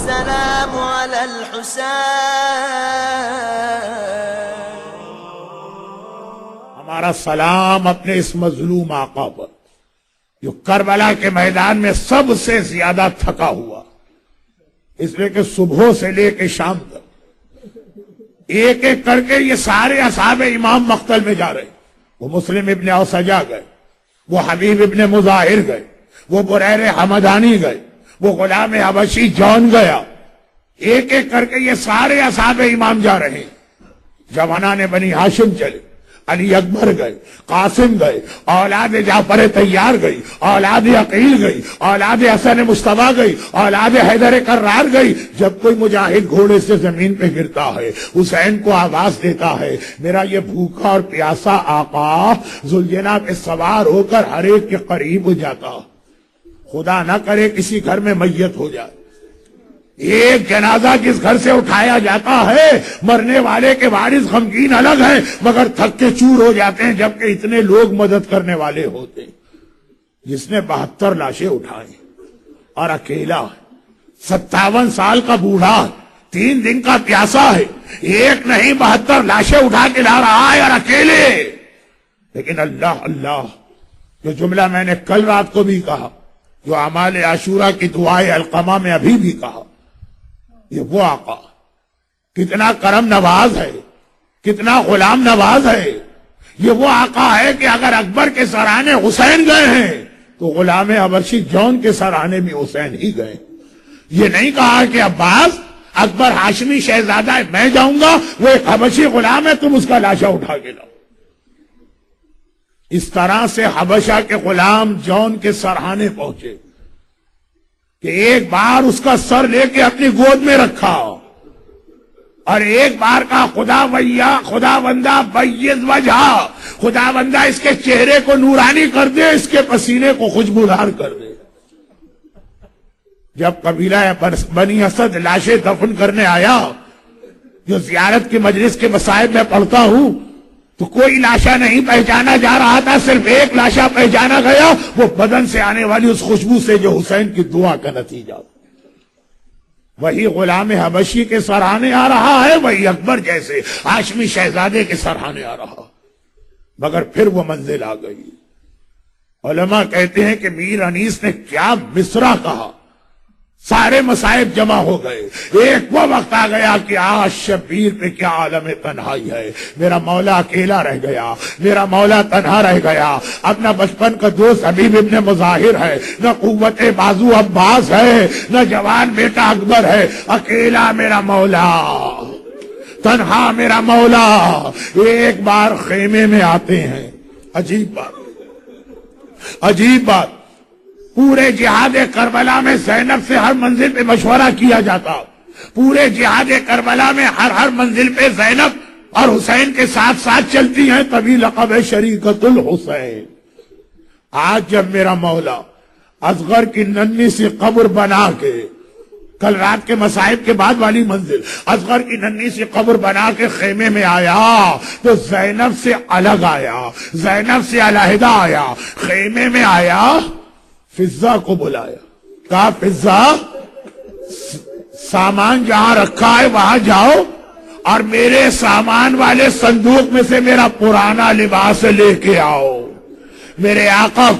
السلام على الحسين. ہمارا سلام اپنے اس مظلوم آقا پر جو کربلا کے میدان میں سب سے زیادہ تھکا ہوا، اس لیے کہ صبح سے لے کے شام تک ایک ایک کر کے یہ سارے اصحاب امام مقتل میں جا رہے. وہ مسلم ابن اوسجا گئے، وہ حبیب ابن مظاہر گئے، وہ بریر حمدانی گئے، وہ غلام حبشی جون گیا. ایک ایک کر کے یہ سارے اصحاب امام جا رہے ہیں. جوانان بنی ہاشم چلے، علی اکبر گئے، قاسم گئے، اولاد جعفر طیار گئی، اولاد عقیل گئی، اولاد حسن مصطفیٰ گئی، اولاد حیدر کرار گئی. جب کوئی مجاہد گھوڑے سے زمین پہ گرتا ہے، حسین کو آواز دیتا ہے، میرا یہ بھوکا اور پیاسا آقا ذوالجناح پہ سوار ہو کر ہر ایک کے قریب ہو جاتا. خدا نہ کرے کسی گھر میں میت ہو جائے. ایک جنازہ جس گھر سے اٹھایا جاتا ہے، مرنے والے کے وارث غمگین الگ ہیں مگر تھک کے چور ہو جاتے ہیں، جبکہ اتنے لوگ مدد کرنے والے ہوتے ہیں. جس نے 72 لاشیں اٹھائیں اور اکیلا ہے، 57 سال کا بوڑھا، 3 دن کا پیاسا ہے، ایک نہیں 72 لاشیں اٹھا کے لا رہا ہے اور اکیلے. لیکن اللہ اللہ، جو جملہ میں نے کل رات کو بھی کہا، جو اعمال عاشورہ کی دعائے القمہ میں ابھی بھی کہا، یہ وہ آقا کتنا کرم نواز ہے، کتنا غلام نواز ہے. یہ وہ آقا ہے کہ اگر اکبر کے سرانے حسین گئے ہیں تو غلام حبشی جون کے سرانے بھی حسین ہی گئے. یہ نہیں کہا کہ عباس اکبر ہاشمی شہزادہ ہے میں جاؤں گا، وہ ایک حبشی غلام ہے تم اس کا لاشا اٹھا کے لاؤ. اس طرح سے حبشہ کے غلام جون کے سرہانے پہنچے کہ ایک بار اس کا سر لے کے اپنی گود میں رکھا اور ایک بار کا خدا بندہ بیض وجہ، خدا بندہ اس کے چہرے کو نورانی کر دے، اس کے پسینے کو خوشبودار کر دے. جب قبیلہ بنی اسد لاشیں دفن کرنے آیا، جو زیارت کی مجلس کے مصائب میں پڑھتا ہوں، تو کوئی لاشا نہیں پہچانا جا رہا تھا، صرف ایک لاشا پہچانا گیا، وہ بدن سے آنے والی اس خوشبو سے جو حسین کی دعا کا نتیجہ. وہی غلام حبشی کے سرانے آ رہا ہے، وہی اکبر جیسے ہاشمی شہزادے کے سرانے آ رہا. مگر پھر وہ منزل آ گئی. علماء کہتے ہیں کہ میر انیس نے کیا مصرع کہا. سارے مصائب جمع ہو گئے. ایک وہ وقت آ گیا کہ آج شبیر پہ کیا عالم تنہائی ہے. میرا مولا اکیلا رہ گیا، میرا مولا تنہا رہ گیا. اپنا بچپن کا دوست حبیب ابن مظاہر ہے، نہ قوت بازو عباس ہے، نہ جوان بیٹا اکبر ہے. اکیلا میرا مولا، تنہا میرا مولا. ایک بار خیمے میں آتے ہیں. عجیب بات، عجیب بات. پورے جہاد کربلا میں زینب سے ہر منزل پہ مشورہ کیا جاتا. پورے جہاد کربلا میں ہر منزل پہ زینب اور حسین کے ساتھ ساتھ چلتی ہیں، تبھی لقب ہے شریکت الحسین. آج جب میرا مولا اصغر کی ننھی سی قبر بنا کے، کل رات کے مصائب کے بعد والی منزل، اصغر کی ننھی سی قبر بنا کے خیمے میں آیا تو زینب سے الگ آیا، زینب سے علیحدہ آیا. خیمے میں آیا، فضا کو بلایا، کہا فضا سامان جہاں رکھا ہے وہاں جاؤ اور میرے سامان والے صندوق میں سے میرا پرانا لباس لے کے آؤ. میرے آقا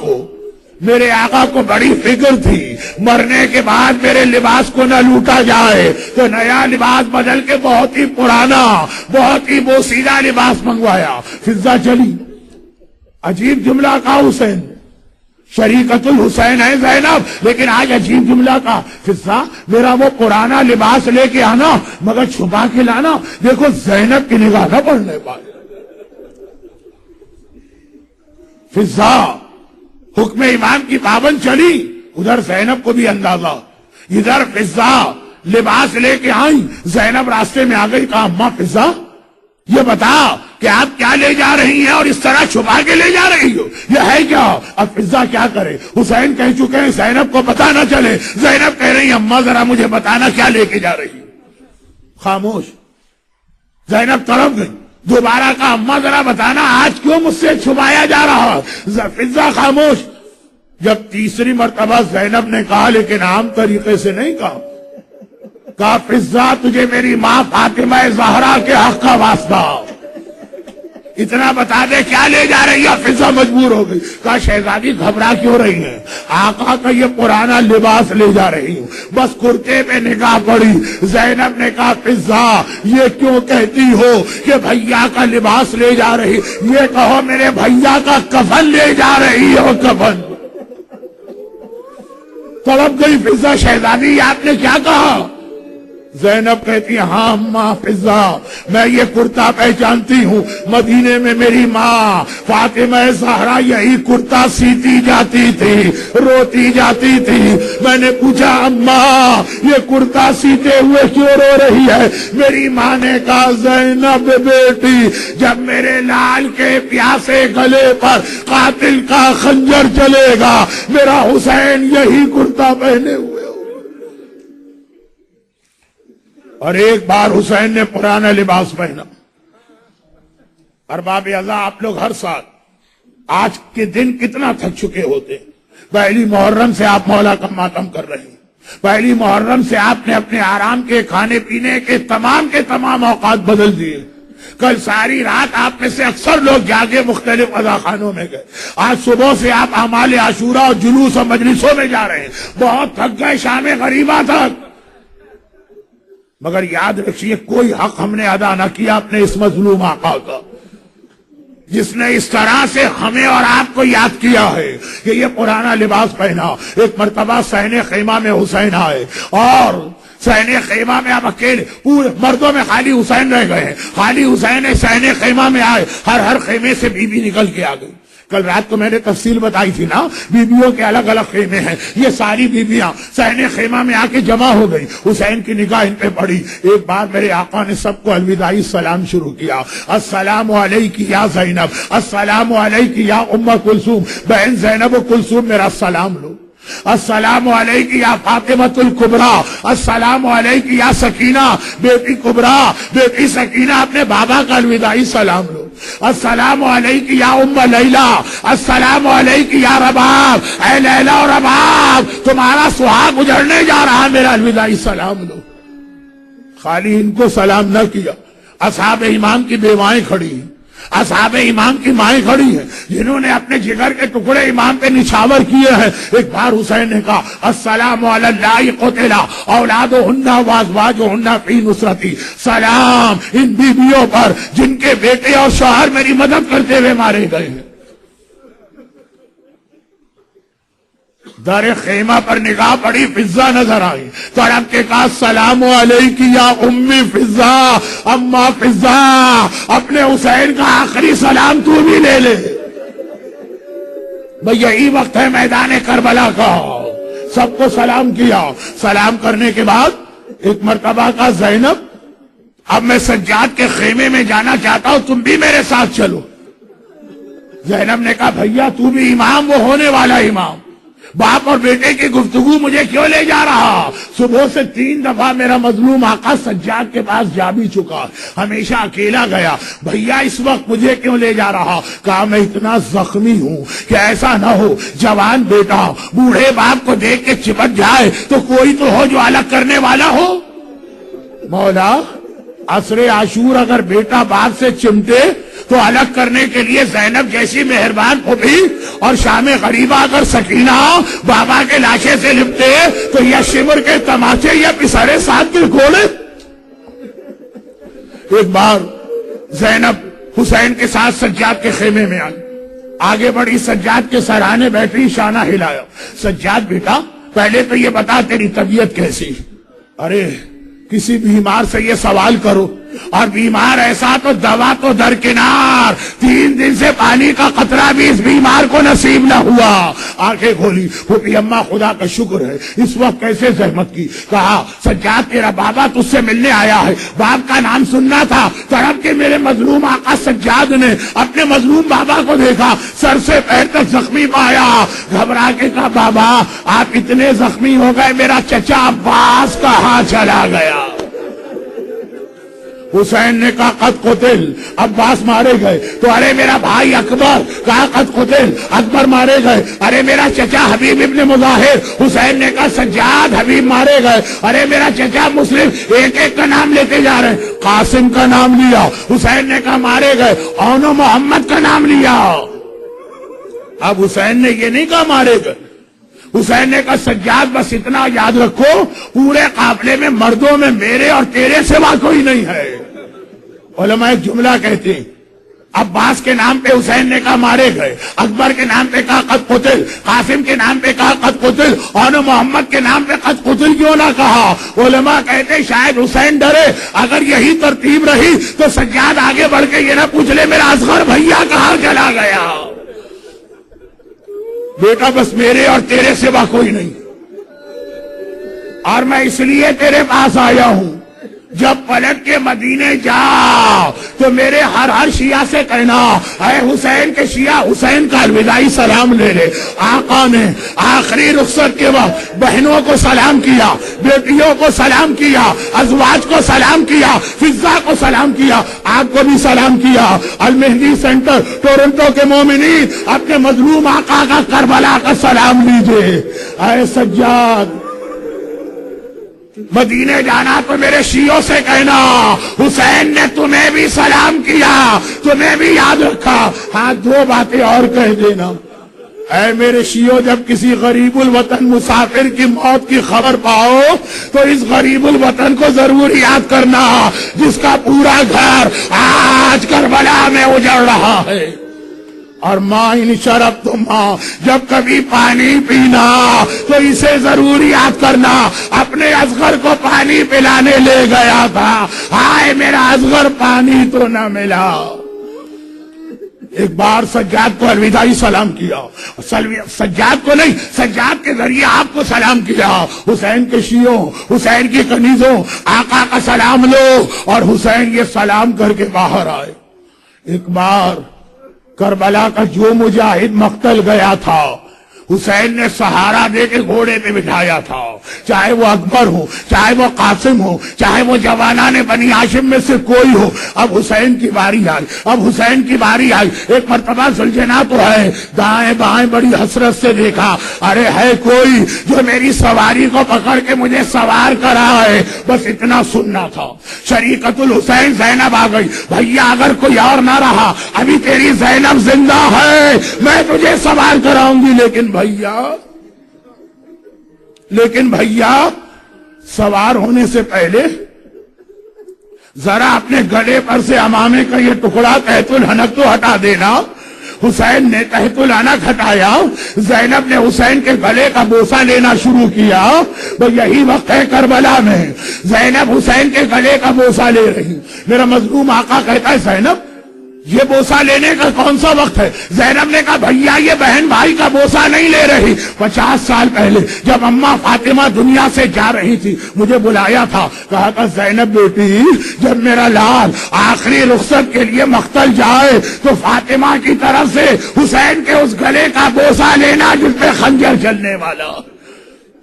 کو بڑی فکر تھی مرنے کے بعد میرے لباس کو نہ لوٹا جائے، تو نیا لباس بدل کے بہت ہی پرانا، بہت ہی بوسیدہ لباس منگوایا. فضا چلی. عجیب جملہ کہا حسین نے، شریکت الحسین ہے زینب، لیکن آج عجیب جملہ کا، فضا میرا وہ پرانا لباس لے کے آنا مگر چھپا کے لانا، دیکھو زینب کی نگاہ نہ پڑنے پائے. فضا حکم امام کی پابند چلی. ادھر زینب کو بھی اندازہ، ادھر فضا لباس لے کے آئی. زینب راستے میں آ گئی. کہا اماں فضا یہ بتا کہ آپ کیا لے جا رہی ہیں اور اس طرح چھپا کے لے جا رہی ہو، یہ ہے کیا؟ اب فضا کیا کرے؟ حسین کہہ چکے ہیں زینب کو پتا نہ چلے. زینب کہہ رہی اماں ذرا مجھے بتانا کیا لے کے جا رہی. خاموش. زینب تڑپ گئی. دوبارہ کہا اماں ذرا بتانا آج کیوں مجھ سے چھپایا جا رہا. فضا خاموش. جب تیسری مرتبہ زینب نے کہا، لیکن عام طریقے سے نہیں کہا، کہا فضا تجھے میری ماں فاطمہ زہرا کے حق کا واسطہ اتنا بتا دے کیا لے جا رہی ہے. فضا مجبور ہو گئی. کہا شہزادی گھبرا کیوں رہی ہیں؟ آقا کا یہ پرانا لباس لے جا رہی ہوں. بس کرتے پہ نگاہ پڑی. زینب نے کہا فضا یہ کیوں کہتی ہو کہ بھیا کا لباس لے جا رہی؟ یہ کہو میرے بھیا کا کفن لے جا رہی ہو. کفن تڑپ گئی فضا. شہزادی آپ نے کیا کہا؟ زینب کہتی ہے ہاں اماں فضا میں یہ کرتا پہچانتی ہوں. مدینے میں میری ماں فاطمہ زہرا یہی کرتا سیتی جاتی تھی, روتی جاتی تھی. میں نے پوچھا اماں یہ کرتا سیتے ہوئے کیوں رو رہی ہے؟ میری ماں نے کہا زینب بیٹی جب میرے لال کے پیاسے گلے پر قاتل کا خنجر چلے گا میرا حسین یہی کرتا پہنے ہوئے. اور ایک بار حسین نے پرانا لباس پہنا. ارباب اعضاء آپ لوگ ہر سال آج کے دن کتنا تھک چکے ہوتے. پہلی محرم سے آپ مولا کا ماتم کر رہے ہیں. پہلی محرم سے آپ نے اپنے آرام کے کھانے پینے کے تمام اوقات بدل دیے. کل ساری رات آپ میں سے اکثر لوگ جاگے مختلف عزاخانوں میں گئے. آج صبح سے آپ اعمال عاشورہ اور جلوس اور مجلسوں میں جا رہے ہیں. بہت تھک گئے شام غریبہ تک. مگر یاد رکھیے کوئی حق ہم نے ادا نہ کیا اپنے اس مظلوم آقا کا, جس نے اس طرح سے ہمیں اور آپ کو یاد کیا ہے کہ یہ پرانا لباس پہنا. ایک مرتبہ صحن خیمہ میں حسین آئے اور صحن خیمہ میں اب اکیلے پورے مردوں میں خالی حسین رہ گئے ہیں. خالی حسین صحن خیمہ میں آئے. ہر خیمے سے بی بی نکل کے آ گئی. کل رات کو میں نے تفصیل بتائی تھی نا, بیویوں کے الگ الگ خیمے ہیں. یہ ساری بیویاں صحن خیمہ میں آ کے جمع ہو گئی. حسین کی نگاہ ان پہ پڑی. ایک بار میرے آقا نے سب کو الوداعی سلام شروع کیا. السلام علیک یا زینب, السلام علیک یا ام کلثوم. بہن زینب و کلثوم میرا سلام لو. السلام علیک یا فاطمۃ الکبریٰ, السلام علیک یا سکینہ بیٹی کبریٰ, بیٹی سکینہ اپنے بابا کا الوداعی سلام لو. السلام علیک یا ام لیلا, السلام علیک یا رباب, اے لیلا اور رباب تمہارا سہاگ گزرنے جا رہا میرا الوداعی سلام لو. خالی ان کو سلام نہ کیا, اصحاب امام کی بیوائیں کھڑی ہیں, اصحاب امام کی مائیں کھڑی ہیں جنہوں نے اپنے جگر کے ٹکڑے امام پہ نچھاور کیے ہیں. ایک بار حسین نے کہا السلام علی اللہ قتل اولادہن وازواجہن فی نصرتی. سلام ان بیویوں پر جن کے بیٹے اور شوہر میری مدد کرتے ہوئے مارے گئے ہیں. در خیمہ پر نگاہ پڑی, فضا نظر آئی. تڑپ کے کہا السلام علیک یا امی فضا, اما فضا اپنے حسین کا آخری سلام تو بھی لے لے. بھئی یہی وقت ہے میدان کربلا کا. سب کو سلام کیا. سلام کرنے کے بعد ایک مرتبہ کا زینب اب میں سجاد کے خیمے میں جانا چاہتا ہوں, تم بھی میرے ساتھ چلو. زینب نے کہا بھیا تو بھی امام, وہ ہونے والا امام. باپ اور بیٹے کی گفتگو مجھے کیوں لے جا رہا؟ صبح سے 3 دفعہ میرا مظلوم آقا سجاد کے پاس جا بھی چکا, ہمیشہ اکیلا گیا. بھیا اس وقت مجھے کیوں لے جا رہا؟ کہا میں اتنا زخمی ہوں کہ ایسا نہ ہو جوان بیٹا بوڑھے باپ کو دیکھ کے چپٹ جائے تو کوئی تو ہو جو الگ کرنے والا ہو. مولا عصر عاشور اگر بیٹا باپ سے چمٹے تو الگ کرنے کے لیے زینب جیسی مہربان پھوپھی اور شام غریبہ اگر سکینہ بابا کے لاشے سے لپٹے تو یا شمر کے تماچے یا پسرے ساتھ کے گھوڑے. ایک بار زینب حسین کے ساتھ سجاد کے خیمے میں آئی, آگے بڑی, سجاد کے سرانے بیٹھی, شانہ ہلایا. سجاد بیٹا پہلے تو یہ بتا تیری طبیعت کیسی؟ ارے کسی بیمار سے یہ سوال کرو, اور بیمار ایسا تو دوا تو درکنار, 3 دن سے پانی کا قطرہ بھی اس بیمار کو نصیب نہ ہوا. آنکھیں کھولی, پھوپھی اماں خدا کا شکر ہے اس وقت کیسے زحمت کی. کہا سجاد تیرا بابا تجھ سے ملنے آیا ہے, باپ کا نام سننا تھا. تڑپ کے میرے مظلوم آقا سجاد نے اپنے مظلوم بابا کو دیکھا, سر سے پیر تک زخمی پایا. گھبرا کے کہا بابا آپ اتنے زخمی ہو گئے, میرا چچا عباس کہاں چلا گیا؟ حسین نے کہا قد قتل، عباس مارے گئے تو ارے میرا بھائی اکبر، کہا قد قتل، اکبر مارے گئے، ارے میرا چچا حبیب ابن مظاہر، حسین نے کہا سجاد، حبیب مارے گئے، ارے میرا چچا مسلم، ایک ایک کا نام لیتے جا رہے ہیں، قاسم کا نام لیا، حسین نے کہا مارے گئے، اون و محمد کا نام لیا۔ اب حسین نے یہ نہیں کہا مارے گئے، حسین نے کہا سجاد بس اتنا یاد رکھو پورے قافلے میں مردوں میں میرے اور تیرے سوا کوئی نہیں ہے۔ علماء ایک جملہ کہتے ہیں، عباس کے نام پہ حسین نے کہا مارے گئے، اکبر کے نام پہ کہا قد قتل، قاسم کے نام پہ کہا قد قتل، اور محمد کے نام پہ قد قتل کیوں نہ کہا؟ علماء کہتے ہیں شاید حسین ڈرے اگر یہی ترتیب رہی تو سجاد آگے بڑھ کے یہ نہ پوچھ لے میرا اصغر بھیا کہاں چلا گیا، بیٹا بس میرے اور تیرے سوا کوئی نہیں، اور میں اس لیے تیرے پاس آیا ہوں جب پلٹ کے مدینے جا تو میرے ہر شیعہ سے کہنا اے حسین کے شیعہ حسین کا الوداعی سلام لے لے۔ آقا نے آخری رخصت کے وقت بہنوں کو سلام کیا، بیٹیوں کو سلام کیا، ازواج کو سلام کیا، فضا کو سلام کیا، آپ کو بھی سلام کیا۔ المہدی سینٹر ٹورنٹو کے مومنین اپنے مظلوم آقا کا کربلا کا سلام لیجئے۔ اے سجاد مدینے جانا تو میرے شیعوں سے کہنا حسین نے تمہیں بھی سلام کیا، تمہیں بھی یاد رکھا۔ ہاں دو باتیں اور کہہ دینا، اے میرے شیعوں جب کسی غریب الوطن مسافر کی موت کی خبر پاؤ تو اس غریب الوطن کو ضرور یاد کرنا جس کا پورا گھر آج کربلا میں اجڑ رہا ہے۔ اور ماں ان شرب تو ماں جب کبھی پانی پینا تو اسے ضرور یاد کرنا اپنے اصغر کو پانی پلانے لے گیا تھا، ہائے میرا اصغر پانی تو نہ ملا۔ ایک بار سجاد کو الوداعی سلام کیا، سجاد کو نہیں سجاد کے ذریعے آپ کو سلام کیا۔ حسین کے شیعوں، حسین کی کنیزوں، آقا کا سلام لو، اور حسین یہ سلام کر کے باہر آئے۔ ایک بار کربلا کا جو مجاہد مقتل گیا تھا حسین نے سہارا دے کے گھوڑے پہ بٹھایا تھا، چاہے وہ اکبر ہو، چاہے وہ قاسم ہو، چاہے وہ جوانان بنی ہاشم میں سے کوئی ہو۔ اب حسین کی باری آئی، اب حسین کی باری آئی۔ ایک مرتبہ زلجنا تو ہے، دائیں بائیں بڑی حسرت سے دیکھا، ارے ہے کوئی جو میری سواری کو پکڑ کے مجھے سوار کرا ہے، بس اتنا سننا تھا۔ شریکت الحسین زینب آ گئی، بھیا اگر کوئی اور نہ رہا ابھی تیری زینب زندہ ہے، میں تجھے سوار کراؤں گی، لیکن بھیا سوار ہونے سے پہلے ذرا اپنے گلے پر سے امامے کا یہ ٹکڑا تحت الحنک تو ہٹا دینا۔ حسین نے تحت الحنک ہٹایا، زینب نے حسین کے گلے کا بوسہ لینا شروع کیا۔ وہ یہی وقت ہے کربلا میں زینب حسین کے گلے کا بوسہ لے رہی۔ میرا مظلوم آقا کہتا ہے زینب یہ بوسہ لینے کا کون سا وقت ہے؟ زینب نے کہا بھیا یہ بہن بھائی کا بوسہ نہیں لے رہی، 50 سال پہلے جب اماں فاطمہ دنیا سے جا رہی تھی مجھے بلایا تھا، کہا تھا زینب بیٹی جب میرا لال آخری رخصت کے لیے مقتل جائے تو فاطمہ کی طرف سے حسین کے اس گلے کا بوسہ لینا جس پہ خنجر چلنے والا۔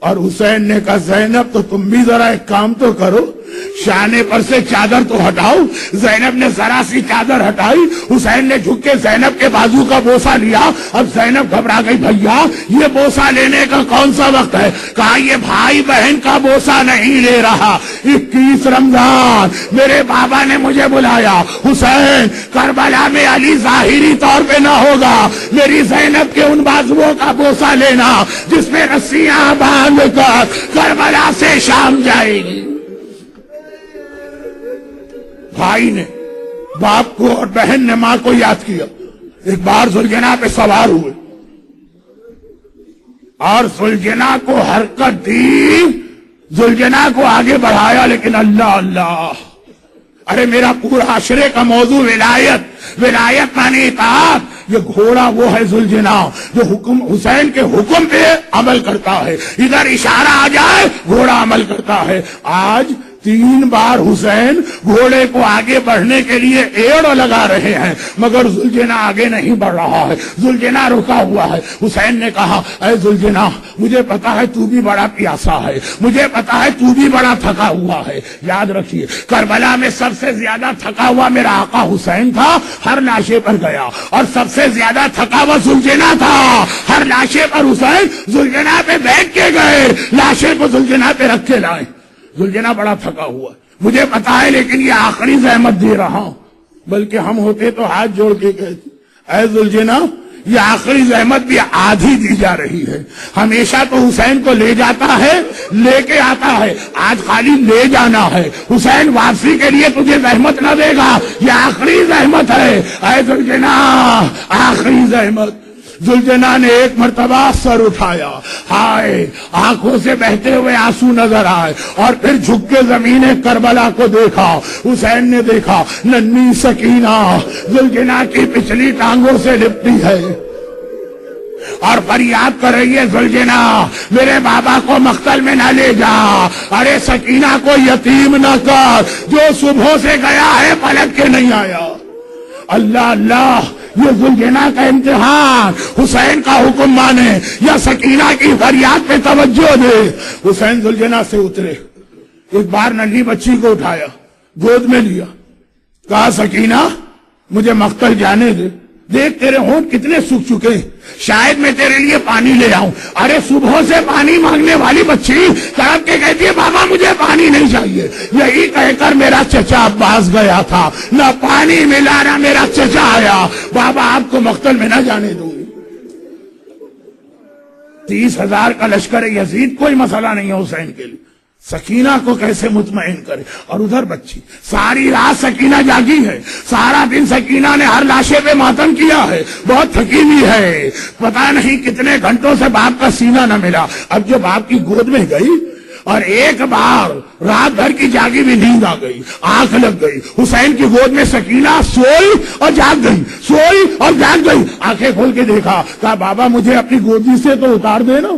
اور حسین نے کہا زینب تو تم بھی ذرا ایک کام تو کرو، شانے پر سے چادر تو ہٹاؤ۔ زینب نے ذرا سی چادر ہٹائی، حسین نے جھک کے زینب کے بازو کا بوسہ لیا۔ اب زینب گھبرا گئی، بھیا یہ بوسہ لینے کا کون سا وقت ہے؟ کہا یہ بھائی بہن کا بوسہ نہیں لے رہا، 21 رمضان میرے بابا نے مجھے بلایا، حسین کربلا میں علی ظاہری طور پہ نہ ہوگا، میری زینب کے ان بازوؤں کا بوسہ لینا جس میں رسیاں باندھ کر کربلا سے شام جائے گی۔ بھائی نے باپ کو اور بہن نے ماں کو یاد کیا۔ ایک بار زلجنا پہ سوار ہوئے اور زلجنا کو حرکت دی، زلجنا کو آگے بڑھایا، لیکن اللہ اللہ، ارے میرا پورا عشرے کا موضوع ولایت مانی اطاعت، یہ گھوڑا وہ ہے زلجنا جو حکم حسین کے حکم پہ عمل کرتا ہے، ادھر اشارہ آ جائے گھوڑا عمل کرتا ہے۔ آج 3 بار حسین گھوڑے کو آگے بڑھنے کے لیے ایڑ لگا رہے ہیں مگر ذوالجناح آگے نہیں بڑھ رہا ہے، ذوالجناح رکا ہوا ہے۔ حسین نے کہا اے ذوالجناح مجھے پتا ہے تو بھی بڑا پیاسا ہے، مجھے پتا ہے تو بھی بڑا تھکا ہوا ہے۔ یاد رکھیے کربلا میں سب سے زیادہ تھکا ہوا میرا آقا حسین تھا، ہر لاشے پر گیا، اور سب سے زیادہ تھکا ہوا ذوالجناح تھا، ہر لاشے پر حسین ذوالجناح پہ بیٹھ کے گئے، لاشے کو ذوالجناح پہ رکھ کے لائے۔ ذوالجناح بڑا تھکا ہوا مجھے پتا ہے، لیکن یہ آخری زحمت دے رہا ہوں، بلکہ ہم ہوتے تو ہاتھ جوڑ کے کہتے اے ذوالجناح یہ آخری زحمت بھی آدھی دی جا رہی ہے۔ ہمیشہ تو حسین کو لے جاتا ہے، لے کے آتا ہے، آج خالی لے جانا ہے۔ حسین واپسی کے لیے تجھے زحمت نہ دے گا، یہ آخری زحمت ہے اے ذوالجناح، آخری زحمت۔ ذوالجناح نے ایک مرتبہ سر اٹھایا، ہائے آنکھوں سے بہتے ہوئے آنسو نظر آئے، اور پھر جھک کے زمین کربلا کو دیکھا۔ حسین نے دیکھا ننھی سکینہ ذوالجناح کی پچھلی ٹانگوں سے لپٹی ہے اور فریاد کر رہی ہے ذوالجناح میرے بابا کو مقتل میں نہ لے جا، ارے سکینہ کو یتیم نہ کر، جو صبح سے گیا ہے پلٹ کے نہیں آیا۔ اللہ اللہ، یہ ذوالجناح کا امتحان، حسین کا حکم مانے یا سکینہ کی فریاد پہ توجہ دے۔ حسین ذوالجناح سے اترے، ایک بار ننھی بچی کو اٹھایا، گود میں لیا، کہا سکینہ مجھے مقتل جانے دے، دیکھ تیرے ہونٹ کتنے سوکھ چکے، شاید میں تیرے لیے پانی لے آؤں۔ ارے صبح سے پانی مانگنے والی بچی تڑپ کے کہتی ہے بابا مجھے پانی نہیں چاہیے۔ یہی کہہ کر میرا چچا عباس گیا تھا، نہ پانی ملا نہ میرا چچا آیا، بابا آپ کو مقتل میں نہ جانے دوں گی۔ 30,000 کا لشکر یزید کوئی مسئلہ نہیں ہے حسین کے لیے، سکینہ کو کیسے مطمئن کرے؟ اور ادھر بچی ساری رات سکینہ جاگی ہے، سارا دن سکینہ نے ہر لاشے پہ ماتم کیا ہے، بہت تھکی ہوئی ہے، پتہ نہیں کتنے گھنٹوں سے باپ کا سینہ نہ ملا۔ اب جو باپ کی گود میں گئی اور ایک بار رات بھر کی جاگی بھی نیند آ گئی، آنکھ لگ گئی، حسین کی گود میں سکینہ سوئی اور جاگ گئی، سوئی اور جاگ گئی، آنکھیں کھول کے دیکھا، کہا بابا مجھے اپنی گودی سے تو اتار دینا۔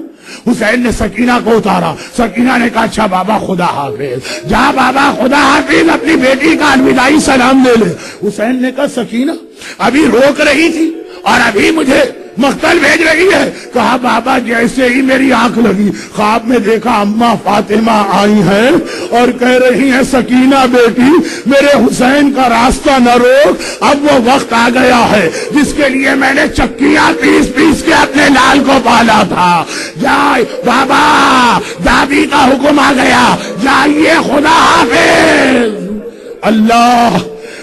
حسین نے سکینہ کو اتارا، سکینہ نے کہا اچھا بابا خدا حافظ، جا بابا خدا حافظ، اپنی بیٹی کا الوداعی سلام دے لے۔ حسین نے کہا سکینہ ابھی روک رہی تھی اور ابھی مجھے مقتل بھیج رہی ہے۔ کہا بابا جیسے ہی میری آنکھ لگی خواب میں دیکھا اماں فاطمہ آئی ہیں اور کہہ رہی ہیں سکینہ بیٹی میرے حسین کا راستہ نہ روک، اب وہ وقت آ گیا ہے جس کے لیے میں نے چکیاں پیس پیس کے اپنے لال کو پالا تھا۔ جائے بابا، دادی کا حکم آ گیا، جائیے خدا حافظ۔ اللہ،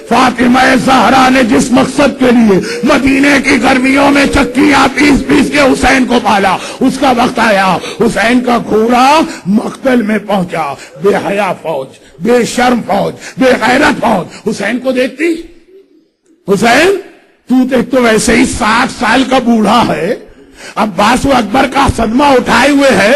فاطمہ زہرا نے جس مقصد کے لیے مدینے کی گرمیوں میں چکیاں پیس پیس کے حسین کو پالا، اس کا وقت آیا، حسین کا گھوڑا مقتل میں پہنچا۔ بے حیا فوج، بے شرم فوج، بے غیرت فوج حسین کو دیکھتی، حسین تو دیکھ تو ویسے ہی 60 سال کا بوڑھا ہے، عباس و اکبر کا صدمہ اٹھائے ہوئے ہے،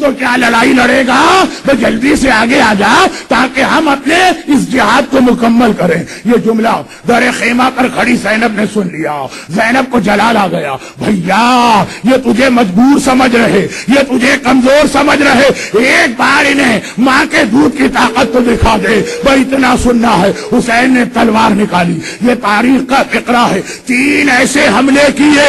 تو کیا لڑائی لڑے گا؟ تو جلدی سے آگے آ جا تاکہ ہم اپنے اس جہاد کو مکمل کریں۔ یہ جملہ در خیمہ پر کھڑی زینب نے سن لیا، زینب کو جلال آ گیا، بھیا یہ تجھے مجبور سمجھ رہے، یہ تجھے کمزور سمجھ رہے، ایک بار انہیں ماں کے دودھ کی طاقت تو دکھا دے، بھائی اتنا سننا ہے۔ حسین نے تلوار نکالی، یہ تاریخ کا فقرہ ہے، 3 ایسے حملے کیے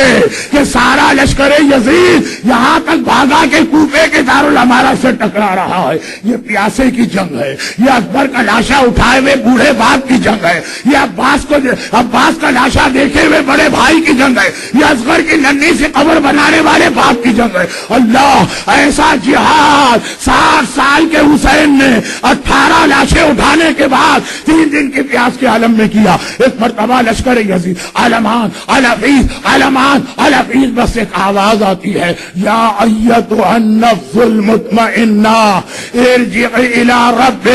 کہ سارا لشکر یزید یہاں تک بھاگا کہ کوفے کے دارالامارہ سے ٹکرا رہا ہے۔ یہ پیاسے کی جنگ ہے، یہ اکبر کا لاشا اٹھائے ہوئے بوڑھے باپ کی جنگ ہے، یہ عباس کا لاشا دیکھے ہوئے بڑے بھائی کی جنگ ہے، یہ اصغر کی ننھی سے قبر بنانے والے باپ کی جنگ ہے۔ اللہ، ایسا جہاد 60 سال کے حسین نے 18 لاشیں اٹھانے کے بعد 3 دن کی پیاس کے عالم میں کیا۔ ایک مرتبہ لشکر یزید علمان الحفیظ علمان الحفیظ، بس ایک آواز آتی ہے، یا ایتھا النفس المطمئنہ ارجعی الی ربک۔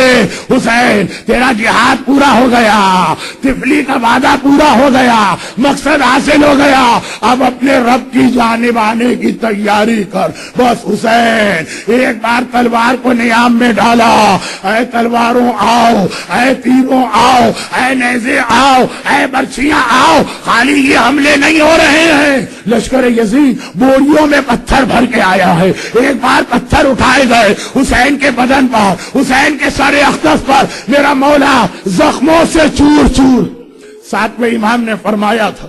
حسین تیرا جہاد پورا ہو گیا، طفلی کا وعدہ پورا ہو گیا، مقصد حاصل ہو گیا، اب اپنے رب کی جانب آنے کی تیاری کر۔ بس حسین ایک بار تلوار کو نیام میں ڈالا، اے تلواروں آؤ، اے تیروں آؤ، اے نیزے آؤ، اے برچیاں آؤ، خالی یہ حملے نہیں ہو رہے ہیں، لشکر یزید بوریوں میں پتھر بھر کے آیا ہے۔ ایک بار پتھر پتھر اٹھائے گئے حسین کے بدن پر، حسین کے سر اقدس پر، میرا مولا زخموں سے چور چور۔ ساتویں امام نے فرمایا تھا،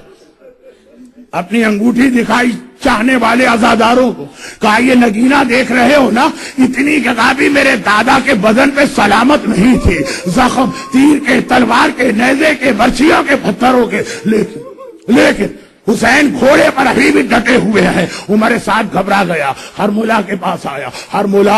اپنی انگوٹھی دکھائی چاہنے والے عزاداروں کو، کہا یہ نگینہ دیکھ رہے ہو نا، اتنی جگہ بھی میرے دادا کے بدن پہ سلامت نہیں تھی، زخم تیر کے، تلوار کے، نیزے کے، برچھیوں کے، پتھروں کے، لیکن حسین گھوڑے پر ابھی بھی ڈٹے ہوئے ہیں۔ عمر سعد گھبرا گیا، ہرملا کے پاس آیا، ہرملا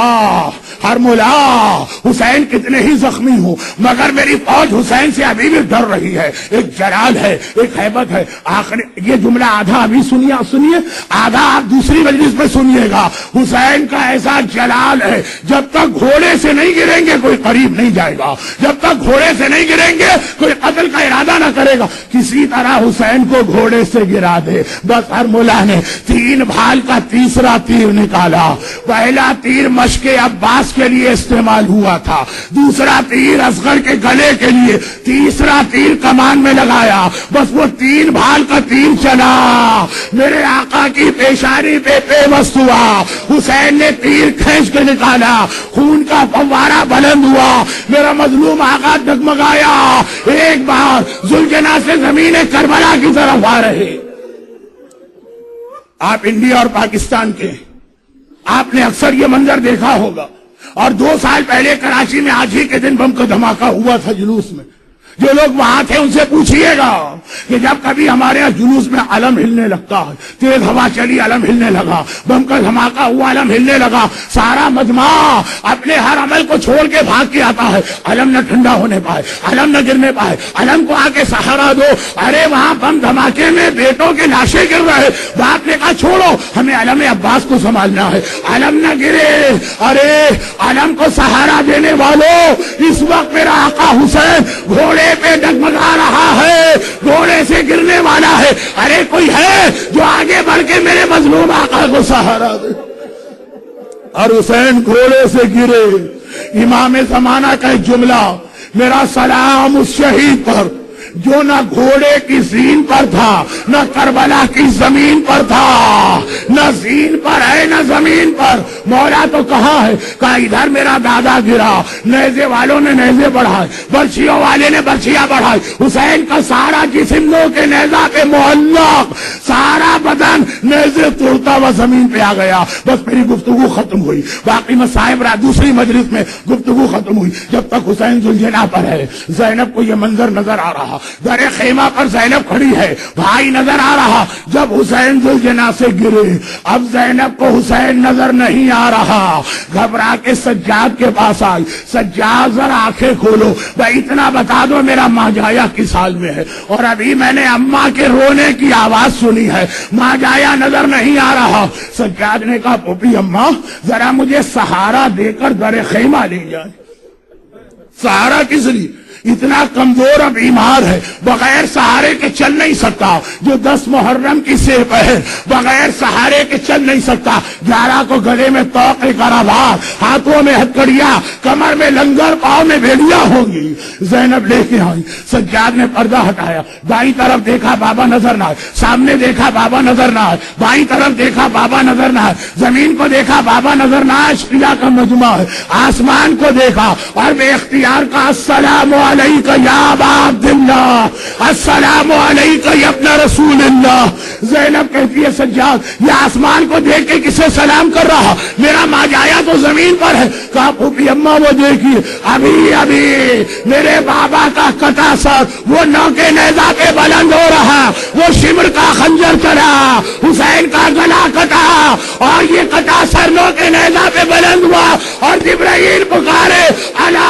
حسین کتنے ہی زخمی ہوں مگر میری فوج حسین سے ابھی بھی ڈر رہی ہے، ایک جلال ہے، ایک ہیبت ہے۔ آخر یہ جملہ آدھا ابھی سنیے، آدھا آپ دوسری مجلس میں سنیے گا۔ حسین کا ایسا جلال ہے، جب تک گھوڑے سے نہیں گریں گے کوئی قریب نہیں جائے گا، جب تک گھوڑے سے نہیں گریں گے کوئی قتل کا ارادہ نہ کرے گا، کسی طرح حسین کو گھوڑے سے گرا دے۔ بس ہرملا نے 3 بھال کا تیسرا تیر نکالا۔ پہلا تیر مشق عباس کے لیے استعمال ہوا تھا، دوسرا تیر اصغر کے گلے کے لیے، تیسرا تیر کمان میں لگایا۔ بس وہ 3 بھال کا تیر چلا، میرے آقا کی پیشانی پہ پیوست ہوا۔ حسین نے تیر کھینچ کے نکالا، خون کا فوارہ بلند ہوا، میرا مظلوم آقا ڈگمگایا۔ ایک بار ذوالجناح سے زمین کربلا کی طرف آ رہے۔ آپ انڈیا اور پاکستان کے، آپ نے اکثر یہ منظر دیکھا ہوگا، اور 2 سال پہلے کراچی میں آج ہی کے دن بم کا دھماکہ ہوا تھا جلوس میں۔ جو لوگ وہاں تھے ان سے پوچھئے گا کہ جب کبھی ہمارے یہاں جلوس میں علم ہلنے لگتا ہے، تیز ہوا چلی علم ہلنے لگا، بم کا دھماکہ ہوا علم ہلنے لگا، سارا مجمع اپنے ہر عمل کو چھوڑ کے بھاگ کے آتا ہے، علم نہ ٹھنڈا ہونے پائے، علم نہ گرنے پائے، علم کو آ کے سہارا دو۔ ارے وہاں بم دھماکے میں بیٹوں کے لاشیں گر رہے، باپ نے کہا چھوڑو ہمیں علم عباس کو سنبھالنا ہے، علم نہ گرے۔ ارے علم کو سہارا دینے والوں، اس وقت میرا آقا حسین گھوڑے پہ ڈگمگا رہا ہے، گھوڑے سے گرنے والا ہے۔ ارے کوئی ہے جو آگے بڑھ کے میرے مظلوم آقا کو سہارا دے؟ اور حسین گھوڑے سے گرے۔ امام زمانہ کا ایک جملہ، میرا سلام اس شہید پر جو نہ گھوڑے کی زین پر تھا، نہ کربلا کی زمین پر تھا، نہ زین پر ہے نہ زمین پر۔ مولا تو کہاں ہے؟ کہا ادھر میرا دادا گرا، نیزے والوں نے نیزے بڑھائے، برچھیوں والے نے برچھیاں بڑھائی، حسین کا سارا جسم نو کے نیزہ پہ معلق، سارا بدن نیزے توڑتا ہوا زمین پہ آ گیا۔ بس میری گفتگو ختم ہوئی، باقی مسائب دوسری مجلس میں گفتگو ختم ہوئی۔ جب تک حسین ذوالجناح پر ہے، زینب کو یہ منظر نظر آ رہا، در خیمہ پر زینب کھڑی ہے، بھائی نظر آ رہا۔ جب حسین ذوالجناح سے گرے، اب زینب کو حسین نظر نہیں آ رہا، گھبرا کے سجاد کے پاس آئی، سجاد ذرا آنکھیں کھولو، بھائی اتنا بتا دو میرا ماجایا کس حال میں ہے؟ اور ابھی میں نے اماں کے رونے کی آواز سنی ہے، ماجایا نظر نہیں آ رہا۔ سجاد نے کہا پھوپھی اماں ذرا مجھے سہارا دے کر در خیمہ لے جائے۔ سہارا کس لیے؟ اتنا کمزور اور بیمار ہے، بغیر سہارے کے چل نہیں سکتا۔ جو 10 محرم کی سیب ہے، بغیر سہارے کے چل نہیں سکتا۔ 11 کو گلے میں توق کرابار، ہاتھوں میں ہتکڑیاں، کمر میں لنگر، پاؤں میں بھیڑیاں ہوں گی۔ زینب لے کے آئی، سجاد نے پردہ ہٹایا، دائیں طرف دیکھا بابا نظر نہ آئے، سامنے دیکھا بابا نظر نہ آئے، بائیں طرف دیکھا بابا نظر نہ آئے، زمین کو دیکھا بابا نظر نہ آئے، شیلا کا مجمع ہے، آسمان کو دیکھا اور بے اختیار کا السلام علیکہ یا ابا عبداللہ، السلام علیکہ یا ابن رسول اللہ۔ زینب کہتی ہے سجاد یہ آسمان کو دیکھ کے کسے سلام کر رہا؟ میرا ماجایا تو زمین پر ہے۔ کہا پھوپھی اماں وہ دیکھیے ابھی ابھی میرے بابا کا کٹا سر وہ نو کے نیزہ پہ بلند ہو رہا، وہ شمر کا خنجر چلا، حسین کا گلا کٹا اور یہ کٹا سر نو کے نیزہ پہ بلند ہوا اور جبرائیل پکارے الا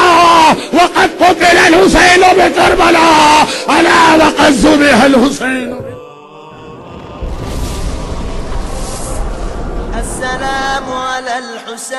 وقد قتل الحسین بکربلا، الا وقد ذبح الحسین۔ السلام على الحسين